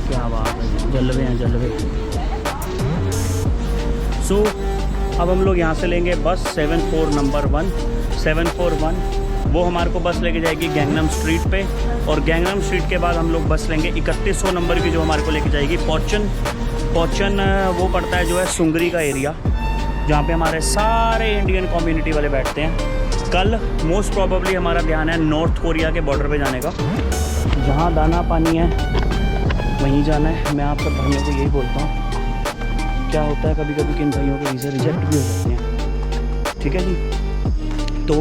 क्या बात है, जलवे हैं जलवे। सो अब हम लोग यहाँ से लेंगे बस 74 नंबर 1 741। वो हमारे को बस लेके जाएगी गैंगनम स्ट्रीट पे, और गैंगनम स्ट्रीट के बाद हम लोग बस लेंगे 3100 नंबर की, जो हमारे को लेके जाएगी पौचन। वो पड़ता है जो है सुंगरी का एरिया, जहाँ पे हमारे सारे इंडियन कम्युनिटी वाले बैठते हैं। कल मोस्ट प्रॉबेबली हमारा ध्यान है नॉर्थ कोरिया के बॉर्डर पे जाने का, जहाँ दाना पानी है वहीं जाना है। मैं आप सब भाइयों को यही बोलता हूँ, क्या होता है कभी कभी किन भाइयों के वीज़ा रिजेक्ट भी हो जाते हैं, ठीक है जी। तो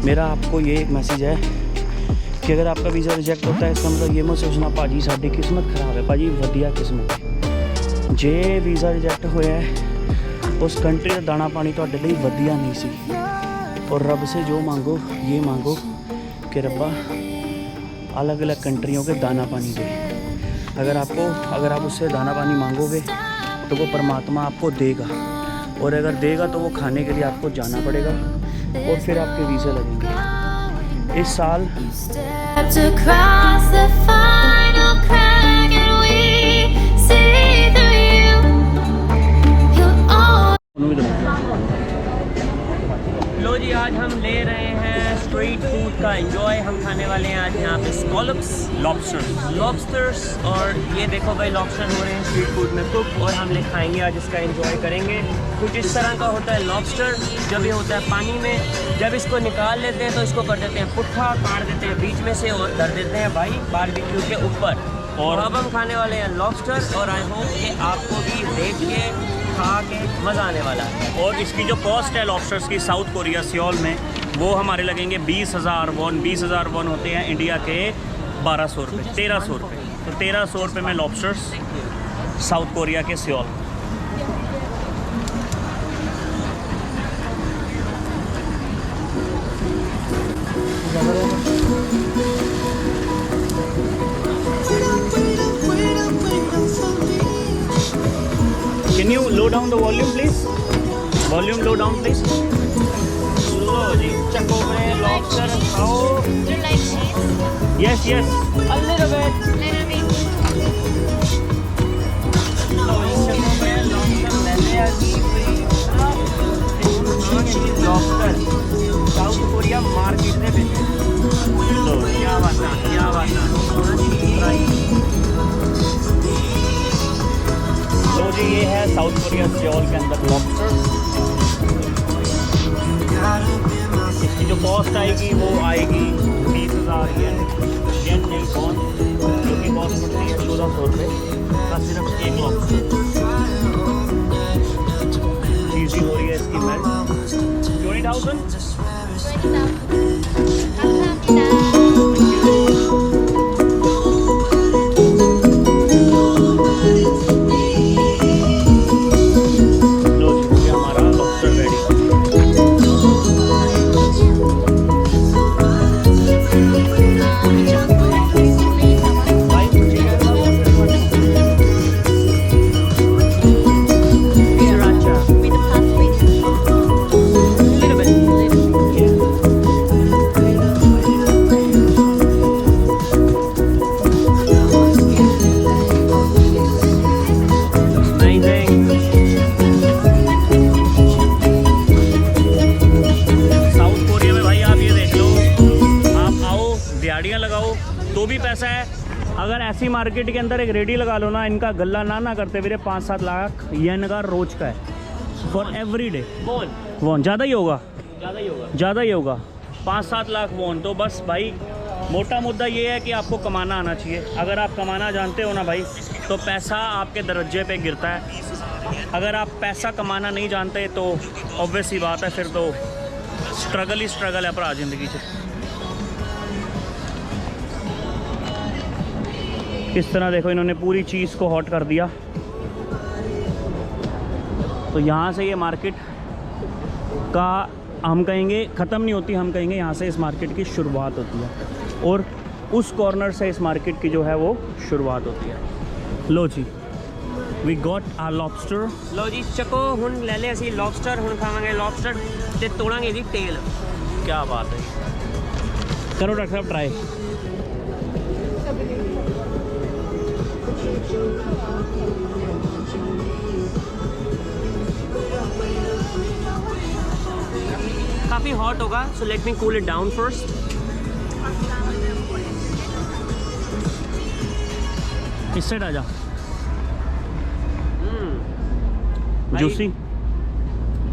मेरा आपको ये एक मैसेज है कि अगर आपका वीज़ा रिजेक्ट होता है, इसका मतलब ये मत सोचना भाजी साड़ी किस्मत ख़राब है। भाजी वधिया किस्मत है, जे वीज़ा रिजेक्ट होया है उस कंट्री का दाना पानी तो लिए वधिया नहीं सी। और रब से जो मांगो ये मांगो कि रब्बा अलग अलग कंट्रियों के दाना पानी दे। अगर आप उससे दाना पानी मांगोगे तो वो परमात्मा आपको देगा, और अगर देगा तो वो खाने के लिए आपको जाना पड़ेगा, और फिर आपके वीज़े लगेंगे। इस साल लो जी, आज हम ले रहे हैं स्ट्रीट फूड का एंजॉय। हम खाने वाले हैं आज यहाँ पे स्कॉलप्स, लॉबस्टर्स, और ये देखो भाई लॉबस्टर हो रहे हैं स्ट्रीट फूड में कुक, और हम लोग खाएंगे आज, इसका एंजॉय करेंगे। कुछ इस तरह का होता है लॉबस्टर, जब ये होता है पानी में, जब इसको निकाल लेते हैं तो इसको कर देते हैं पुट्ठा, काट देते हैं बीच में से और धर देते हैं भाई बारबेक्यू के ऊपर। और अब हम खाने वाले हैं लॉबस्टर, और आई होप कि आपको भी देख के खा के मज़ा आने वाला है। और इसकी जो कॉस्ट है लॉबस्टर्स की साउथ कोरिया सियोल में, वो हमारे लगेंगे 20,000 वॉन। 20,000 वॉन होते हैं इंडिया के 1200 रुपये, 1300 रुपये। तो 1300 रुपये में लॉबस्टर्स साउथ कोरिया के Seoul. Can you low down the volume please? Volume low down please. लो जी, चको में लॉबस्टर खाओ। Do you like cheese? Yes, yes. A little bit. Little bit. लो जी, चको में लॉबस्टर लेने आ गई। लॉबस्टर साउथ कोरिया मार्केट में बेचे। लो क्या बात है, क्या बात है। तो जी ये है साउथ कोरिया सियोल के अंदर लॉबस्टर। इसकी जो कॉस्ट आएगी वो आएगी 20,000 येन नहीं कौन, जो कि कॉस्ट पड़ती है 1400 रुपये का सिर्फ एक लॉबस्टर। चीज़ी हो रही है इसकी मेल्ट 20,000। तो भी पैसा है। अगर ऐसी मार्केट के अंदर एक रेडी लगा लो ना, इनका गल्ला ना करते मेरे 5-7 लाख येन का रोज का है फॉर एवरी डे। वॉन ज़्यादा ही होगा 5-7 लाख वॉन। तो बस भाई मोटा मुद्दा ये है कि आपको कमाना आना चाहिए। अगर आप कमाना जानते हो ना भाई, तो पैसा आपके दरवाजे पे गिरता है। अगर आप पैसा कमाना नहीं जानते तो ऑब्वियस ही बात है, फिर तो स्ट्रगल ही स्ट्रगल है भरा जिंदगी से। इस तरह देखो इन्होंने पूरी चीज़ को हॉट कर दिया। तो यहाँ से ये मार्केट का हम कहेंगे ख़त्म नहीं होती, हम कहेंगे यहाँ से इस मार्केट की शुरुआत होती है, और उस कॉर्नर से इस मार्केट की जो है वो शुरुआत होती है। लो जी, वी गॉट आ लॉबस्टर। लो जी चको हुन ले ले असी लॉबस्टर, हुन खावांगे लॉबस्टर ते तोड़ांगे जी टेल। क्या बात है, करो डॉक्टर साहब ट्राई। काफ़ी हॉट होगा, so let me cool it down first. इस साइड आ जा। जूसी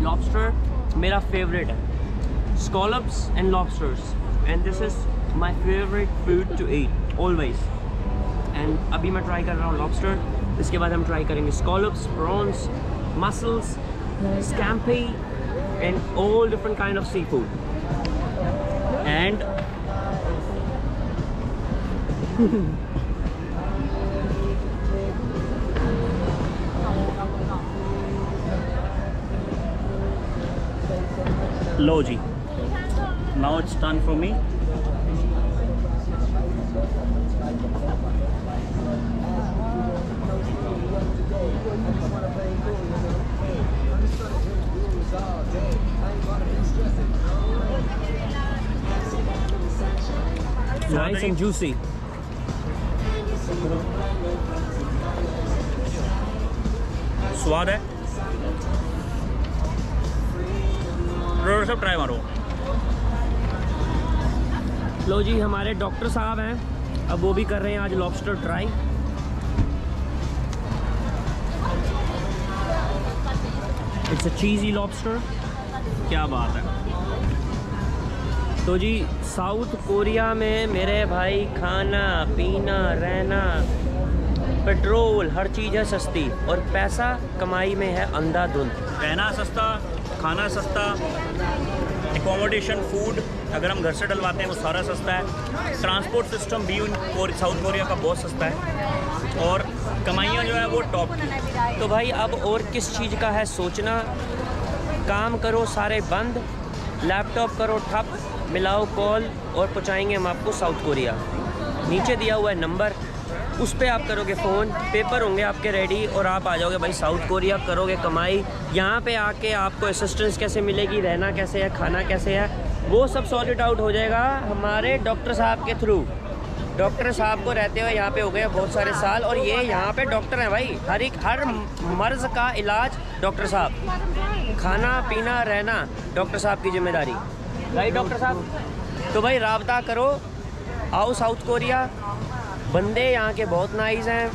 लॉबस्टर मेरा फेवरेट है, scallops and lobsters, and this is my favourite food to eat always. And अभी मैं ट्राई कर रहा हूँ लॉबस्टर, इसके बाद हम ट्राई करेंगे scallops, prawns, mussels, scampi and all different kind of sea food. And लो जी, now it's turn for me. Nice and juicy. स्वाद है, सब ट्राई मारो। लो जी, हमारे डॉक्टर साहब हैं, अब वो भी कर रहे हैं आज lobster try. It's a cheesy lobster, क्या बात है। तो जी साउथ कोरिया में मेरे भाई खाना पीना रहना पेट्रोल हर चीज़ है सस्ती, और पैसा कमाई में है अंधाधुंध। रहना सस्ता, खाना सस्ता, एकोमोडेशन, फूड अगर हम घर से डलवाते हैं वो सारा सस्ता है। ट्रांसपोर्ट सिस्टम भी साउथ कोरिया का बहुत सस्ता है, और कमाइयाँ जो है वो टॉप की। तो भाई अब और किस चीज़ का है सोचना, काम करो सारे बंद, लैपटॉप करो ठप, मिलाओ कॉल और पहुँचाएंगे हम आपको साउथ कोरिया। नीचे दिया हुआ है नंबर, उस पर आप करोगे फ़ोन, पेपर होंगे आपके रेडी और आप आ जाओगे भाई साउथ कोरिया, करोगे कमाई। यहाँ पे आके आपको असिस्टेंस कैसे मिलेगी, रहना कैसे है, खाना कैसे है, वो सब सॉर्ट आउट हो जाएगा हमारे डॉक्टर साहब के थ्रू। डॉक्टर साहब को रहते हुए यहाँ पे हो गए बहुत सारे साल, और ये यहाँ पे डॉक्टर हैं भाई, हर मर्ज़ का इलाज डॉक्टर साहब, खाना पीना रहना डॉक्टर साहब की जिम्मेदारी, राइट डॉक्टर साहब। तो भाई राब्ता करो, आओ साउथ कोरिया। बंदे यहाँ के बहुत नाइस हैं,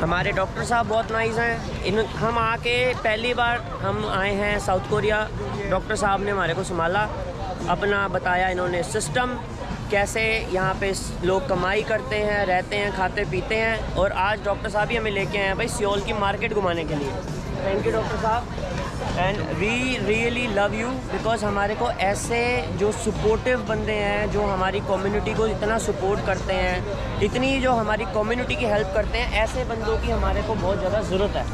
हमारे डॉक्टर साहब बहुत नाइस हैं। हम आके पहली बार हम आए हैं साउथ कोरिया, डॉक्टर साहब ने हमारे को संभाला, अपना बताया इन्होंने सिस्टम, कैसे यहाँ पे लोग कमाई करते हैं, रहते हैं, खाते पीते हैं। और आज डॉक्टर साहब ही हमें लेके आए हैं भाई सियोल की मार्केट घुमाने के लिए। थैंक यू डॉक्टर साहब, and we really love you, because हमारे को ऐसे जो सपोर्टिव बंदे हैं, जो हमारी कम्युनिटी को इतना सपोर्ट करते हैं, इतनी जो हमारी कम्युनिटी की हेल्प करते हैं, ऐसे बंदों की हमारे को बहुत ज़्यादा ज़रूरत है,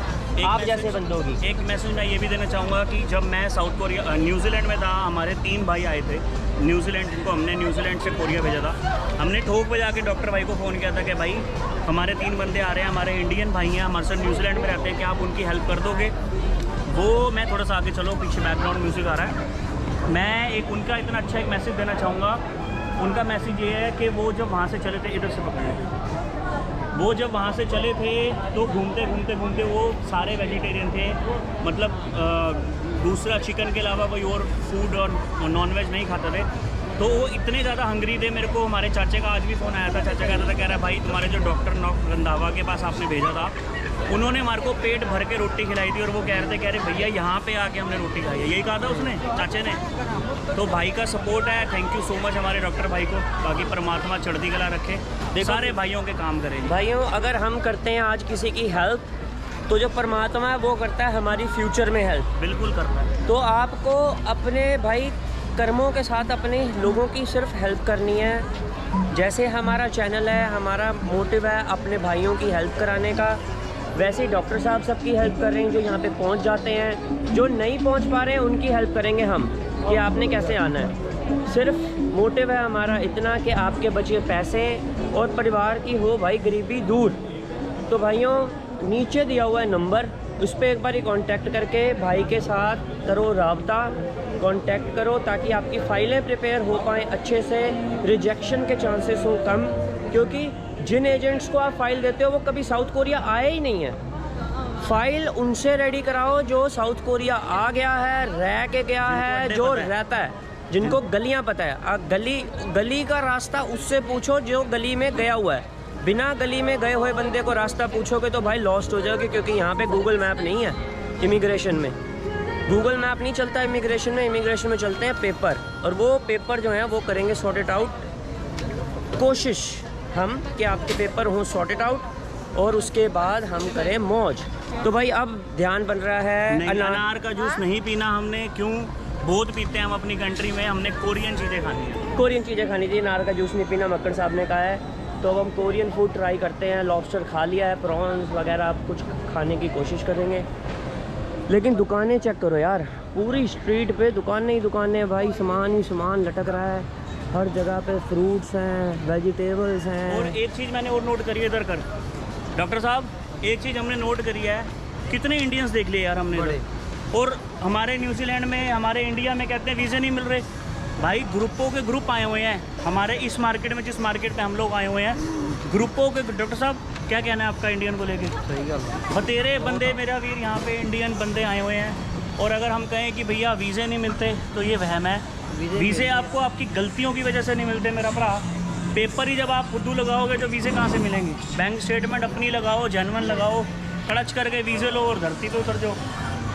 आप जैसे बंदों की। एक मैसेज मैं ये भी देना चाहूँगा कि जब मैं साउथ कोरिया न्यूजीलैंड में था, हमारे 3 भाई आए थे न्यूजीलैंड, जिनको हमने न्यूजीलैंड से कोरिया भेजा था। हमने ठोक बजा के डॉक्टर भाई को फ़ोन किया था कि भाई हमारे 3 बंदे आ रहे हैं, हमारे इंडियन भाई हैं, हमारे साथ न्यूजीलैंड में रहते हैं, क्या आप उनकी हेल्प कर दोगे। वो मैं थोड़ा सा आगे चलो, पीछे बैकग्राउंड म्यूज़िक आ रहा है। मैं एक उनका इतना अच्छा एक मैसेज देना चाहूँगा। उनका मैसेज ये है कि वो जब वहाँ से चले थे, इधर से पकड़े, वो जब वहाँ से चले थे तो घूमते घूमते घूमते वो सारे वेजिटेरियन थे, मतलब दूसरा चिकन के अलावा कोई और फूड और नॉनवेज नहीं खाते थे। तो वो इतने ज़्यादा हंगरी थे। मेरे को हमारे चाचा का आज भी फ़ोन आया था, चाचा कहता था, कह रहा भाई तुम्हारे जो डॉक्टर रंधावा के पास आपने भेजा था, उन्होंने हमारे को पेट भर के रोटी खिलाई थी, और वो कह रहे थे भैया यहाँ पे आके हमने रोटी खाई है, यही कहा था उसने, चाचे ने। तो भाई का सपोर्ट है, थैंक यू सो मच हमारे डॉक्टर भाई को। बाकी परमात्मा चढ़ती कला रखे, सारे भाइयों के काम करें। भाइयों अगर हम करते हैं आज किसी की हेल्प, तो जो परमात्मा है वो करता है हमारी फ्यूचर में हेल्प, बिल्कुल करता है। तो आपको अपने भाई कर्मों के साथ अपने लोगों की सिर्फ हेल्प करनी है। जैसे हमारा चैनल है, हमारा मोटिव है अपने भाइयों की हेल्प कराने का, वैसे ही डॉक्टर साहब सबकी हेल्प कर रहे हैं जो यहाँ पे पहुँच जाते हैं। जो नहीं पहुँच पा रहे हैं उनकी हेल्प करेंगे हम, कि आपने कैसे आना है। सिर्फ मोटिव है हमारा इतना कि आपके बचे पैसे और परिवार की हो भाई गरीबी दूर। तो भाइयों नीचे दिया हुआ है नंबर, उस पर एक बार कांटेक्ट करके भाई के साथ करो राब्ता, कांटेक्ट करो, ताकि आपकी फ़ाइलें प्रिपेयर हो पाएँ अच्छे से, रिजेक्शन के चांसेस हो कम। क्योंकि जिन एजेंट्स को आप फ़ाइल देते हो वो कभी साउथ कोरिया आए ही नहीं है। फ़ाइल उनसे रेडी कराओ जो साउथ कोरिया आ गया है, रह के गया है, जो रहता है। जिनको गलियां पता है, गली का रास्ता उससे पूछो जो गली में गया हुआ है। बिना गली में गए हुए बंदे को रास्ता पूछोगे तो भाई लॉस्ट हो जाओगे, क्योंकि यहाँ पे गूगल मैप नहीं है। इमिग्रेशन में गूगल मैप नहीं चलता, इमिग्रेशन में चलते हैं पेपर, और वो पेपर जो है वो करेंगे सॉर्ट इट आउट। कोशिश हम कि आपके पेपर हों सॉर्ट इट आउट, और उसके बाद हम करें मौज। तो भाई अब ध्यान बन रहा है अनार का जूस नहीं पीना हमने, क्यों? बहुत पीते हैं हम अपनी कंट्री में, हमने कोरियन चीज़ें खानी है। कोरियन चीज़ें खानी थी, अनार का जूस नहीं पीना, मक्कड़ साहब ने कहा है। तो अब हम कोरियन फूड ट्राई करते हैं। लॉबस्टर खा लिया है, प्रॉन्स वगैरह अब कुछ खाने की कोशिश करेंगे। लेकिन दुकानें चेक करो यार, पूरी स्ट्रीट पे दुकानें ही दुकानें भाई, सामान ही सामान लटक रहा है हर जगह पे। फ्रूट्स हैं, वेजिटेबल्स हैं। और एक चीज़ मैंने और नोट करी है इधर कर डॉक्टर साहब, एक चीज़ हमने नोट करी है, कितने इंडियंस देख लिए यार हमने इधर। और हमारे न्यूजीलैंड में, हमारे इंडिया में कहते हैं वीज़े नहीं मिल रहे। भाई ग्रुपों के ग्रुप आए हुए हैं हमारे इस मार्केट में, जिस मार्केट पे हम लोग आए हुए हैं, ग्रुपों के। डॉक्टर साहब क्या कहना है आपका इंडियन को लेके? सही गल, बतेरे बंदे मेरा वीर यहाँ पे इंडियन बंदे आए हुए हैं। और अगर हम कहें कि भैया वीज़े नहीं मिलते तो ये वहम है। वीज़े आपको आपकी गलतियों की वजह से नहीं मिलते मेरा भरा। पेपर ही जब आप खुद लगाओगे तो वीज़े कहाँ से मिलेंगे? बैंक स्टेटमेंट अपनी लगाओ, जेन्युइन लगाओ, खड़च करके वीज़े लो और धरती पे उतर जाओ।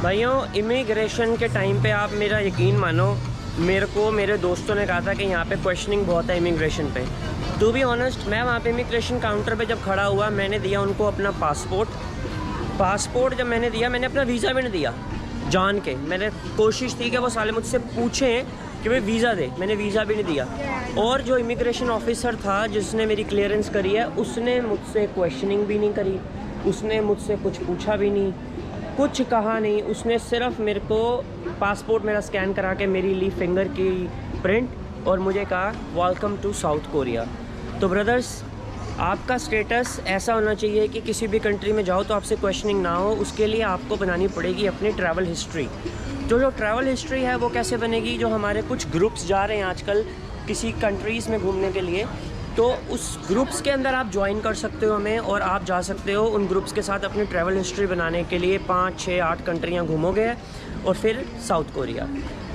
भाइयों इमिग्रेशन के टाइम पे आप मेरा यकीन मानो, मेरे को मेरे दोस्तों ने कहा था कि यहाँ पे क्वेश्चनिंग बहुत है इमिग्रेशन पे। टू बी ऑनेस्ट, मैं वहाँ पे इमिग्रेशन काउंटर पे जब खड़ा हुआ, मैंने दिया उनको अपना पासपोर्ट जब मैंने दिया, मैंने अपना वीज़ा भी नहीं दिया जान के। मैंने कोशिश थी कि वो साले मुझसे पूछें कि भाई वीज़ा दे, मैंने वीज़ा भी नहीं दिया। और जो इमिग्रेशन ऑफिसर था जिसने मेरी क्लियरेंस करी है, उसने मुझसे क्वेश्चनिंग भी नहीं करी, उसने मुझसे कुछ पूछा भी नहीं, कुछ कहा नहीं। उसने सिर्फ मेरे को पासपोर्ट मेरा स्कैन करा के मेरी ली फिंगर की प्रिंट, और मुझे कहा वेलकम टू साउथ कोरिया। तो ब्रदर्स, आपका स्टेटस ऐसा होना चाहिए कि किसी भी कंट्री में जाओ तो आपसे क्वेश्चनिंग ना हो। उसके लिए आपको बनानी पड़ेगी अपनी ट्रैवल हिस्ट्री। जो ट्रैवल हिस्ट्री है वो कैसे बनेगी? जो हमारे कुछ ग्रुप्स जा रहे हैं आजकल किसी कंट्रीज़ में घूमने के लिए, तो उस ग्रुप्स के अंदर आप ज्वाइन कर सकते हो हमें, और आप जा सकते हो उन ग्रुप्स के साथ अपनी ट्रैवल हिस्ट्री बनाने के लिए। 5, 6, 8 कंट्रियाँ घूमोगे और फिर साउथ कोरिया।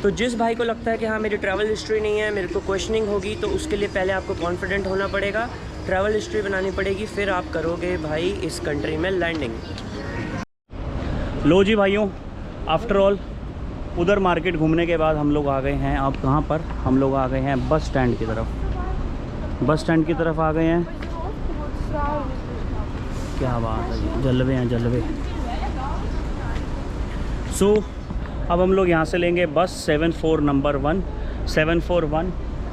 तो जिस भाई को लगता है कि हाँ मेरी ट्रैवल हिस्ट्री नहीं है, मेरे को क्वेश्चनिंग होगी, तो उसके लिए पहले आपको कॉन्फिडेंट होना पड़ेगा, ट्रैवल हिस्ट्री बनानी पड़ेगी, फिर आप करोगे भाई इस कंट्री में लैंडिंग। लो जी भाइयों, आफ्टर ऑल उधर मार्केट घूमने के बाद हम लोग आ गए हैं, अब कहाँ पर? हम लोग आ गए हैं बस स्टैंड की तरफ। बस स्टैंड की तरफ आ गए हैं। क्या बात है जी, जलवे हैं जलवे। सो अब हम लोग यहाँ से लेंगे बस 74 नंबर 1 741।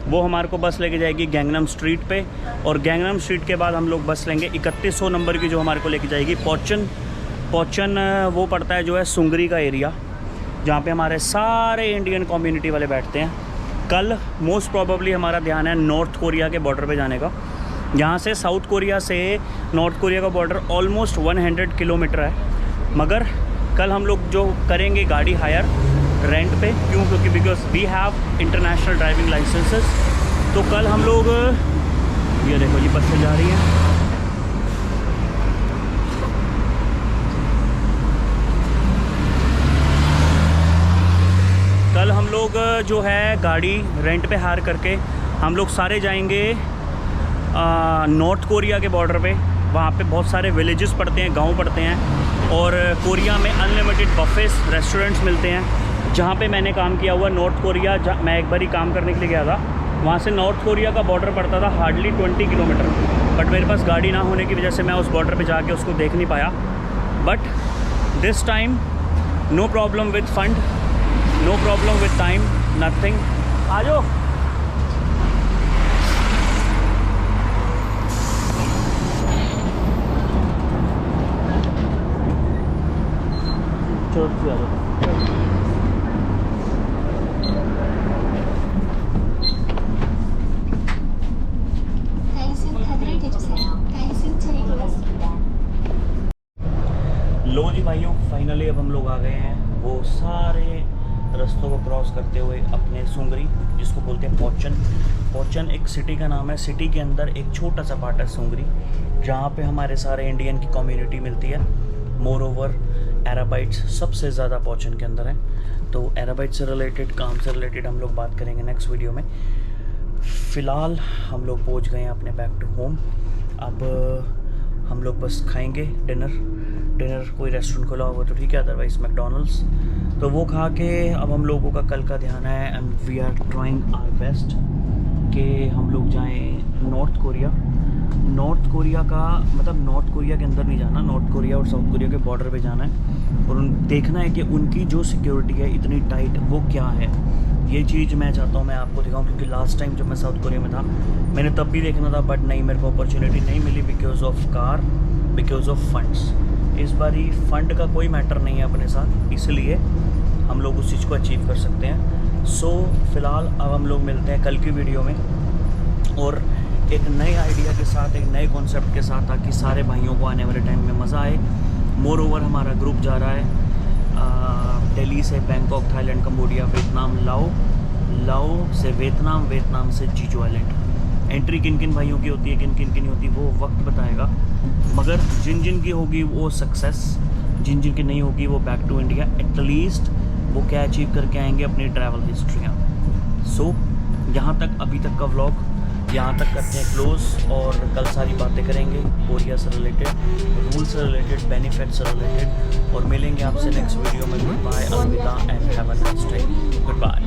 वो हमारे को बस लेके जाएगी गैंगनम स्ट्रीट पे, और गैंगनम स्ट्रीट के बाद हम लोग बस लेंगे 3100 नंबर की, जो हमारे को लेके जाएगी पोचन। वो पड़ता है जो है सुंगरी का एरिया, जहाँ पे हमारे सारे इंडियन कम्युनिटी वाले बैठते हैं। कल मोस्ट प्रोबेबली हमारा ध्यान है नॉर्थ कोरिया के बॉर्डर पे जाने का। यहाँ से साउथ कोरिया से नॉर्थ कोरिया का बॉर्डर ऑलमोस्ट 100 किलोमीटर है, मगर कल हम लोग जो करेंगे गाड़ी हायर रेंट पे। क्यों? क्योंकि because we have international driving licences. तो कल हम लोग, ये देखो जी बसें जा रही हैं। कल हम लोग जो है गाड़ी रेंट पे हायर करके हम लोग सारे जाएंगे नॉर्थ कोरिया के बॉर्डर पे। वहाँ पे बहुत सारे विलेजेस पड़ते हैं, गांव पड़ते हैं, और कोरिया में अनलिमिटेड बफेस रेस्टोरेंट्स मिलते हैं। जहाँ पे मैंने काम किया हुआ नॉर्थ कोरिया, मैं एक बार ही काम करने के लिए गया था, वहाँ से नॉर्थ कोरिया का बॉर्डर पड़ता था हार्डली 20 किलोमीटर। बट मेरे पास गाड़ी ना होने की वजह से मैं उस बॉर्डर पे जाके उसको देख नहीं पाया। But this time no problem with fund, no problem with time, nothing. आ जाओ। लो जी भाइयों, फाइनली अब हम लोग आ गए हैं वो सारे रस्तों को क्रॉस करते हुए अपने सुंगरी, जिसको बोलते हैं पोचन एक सिटी का नाम है। सिटी के अंदर एक छोटा सा पार्ट है सुंगरी, जहाँ पे हमारे सारे इंडियन की कम्युनिटी मिलती है। मोर ओवर एराबाइट्स सबसे ज़्यादा पहुँचन के अंदर हैं। तो एराबाइट से रिलेटेड, काम से रिलेटेड हम लोग बात करेंगे नेक्स्ट वीडियो में। फ़िलहाल हम लोग पहुँच गए हैं अपने बैक टू होम। अब हम लोग बस खाएंगे डिनर कोई रेस्टोरेंट खुला हुआ तो ठीक है, अदरवाइज़ मैकडोनल्ड्स। तो वो खा के अब हम लोगों का कल का ध्यान है, and we are trying our best कि हम लोग जाएं नॉर्थ कोरिया का, मतलब नॉर्थ कोरिया के अंदर नहीं जाना, नॉर्थ कोरिया और साउथ कोरिया के बॉर्डर पे जाना है और देखना है कि उनकी जो सिक्योरिटी है इतनी टाइट वो क्या है। ये चीज़ मैं चाहता हूँ मैं आपको दिखाऊँ, क्योंकि लास्ट टाइम जब मैं साउथ कोरिया में था मैंने तब भी देखना था, बट नहीं, मेरे को अपॉर्चुनिटी नहीं मिली because of car, because of funds. इस बार ही फंड का कोई मैटर नहीं है अपने साथ, इसलिए हम लोग उस चीज़ को अचीव कर सकते हैं। सो फिलहाल अब हम लोग मिलते हैं कल की वीडियो में और एक नए आइडिया के साथ, एक नए कॉन्सेप्ट के साथ, ताकि सारे भाइयों को आने वाले टाइम में मज़ा आए। मोर ओवर हमारा ग्रुप जा रहा है दिल्ली से बैंकॉक, थाईलैंड, कंबोडिया, वियतनाम, लाओ से वियतनाम से जीजू आइलैंड। एंट्री किन किन भाइयों की होती है, किन किन की नहीं होती, वो वक्त बताएगा। मगर जिन जिन की होगी वो सक्सेस, जिन जिन की नहीं होगी वो बैक टू इंडिया। एटलीस्ट वो क्या अचीव करके आएंगे, अपनी ट्रैवल हिस्ट्रियाँ। सो यहाँ तक अभी तक का व्लॉग यहाँ तक करते हैं क्लोज, और कल सारी बातें करेंगे कोरिया से रिलेटेड, रूल से रिलेटेड, बेनिफिट से रिलेटेड, और मिलेंगे आपसे नेक्स्ट वीडियो में। गुड बाय, अलविदा and have a nice day. Good bye.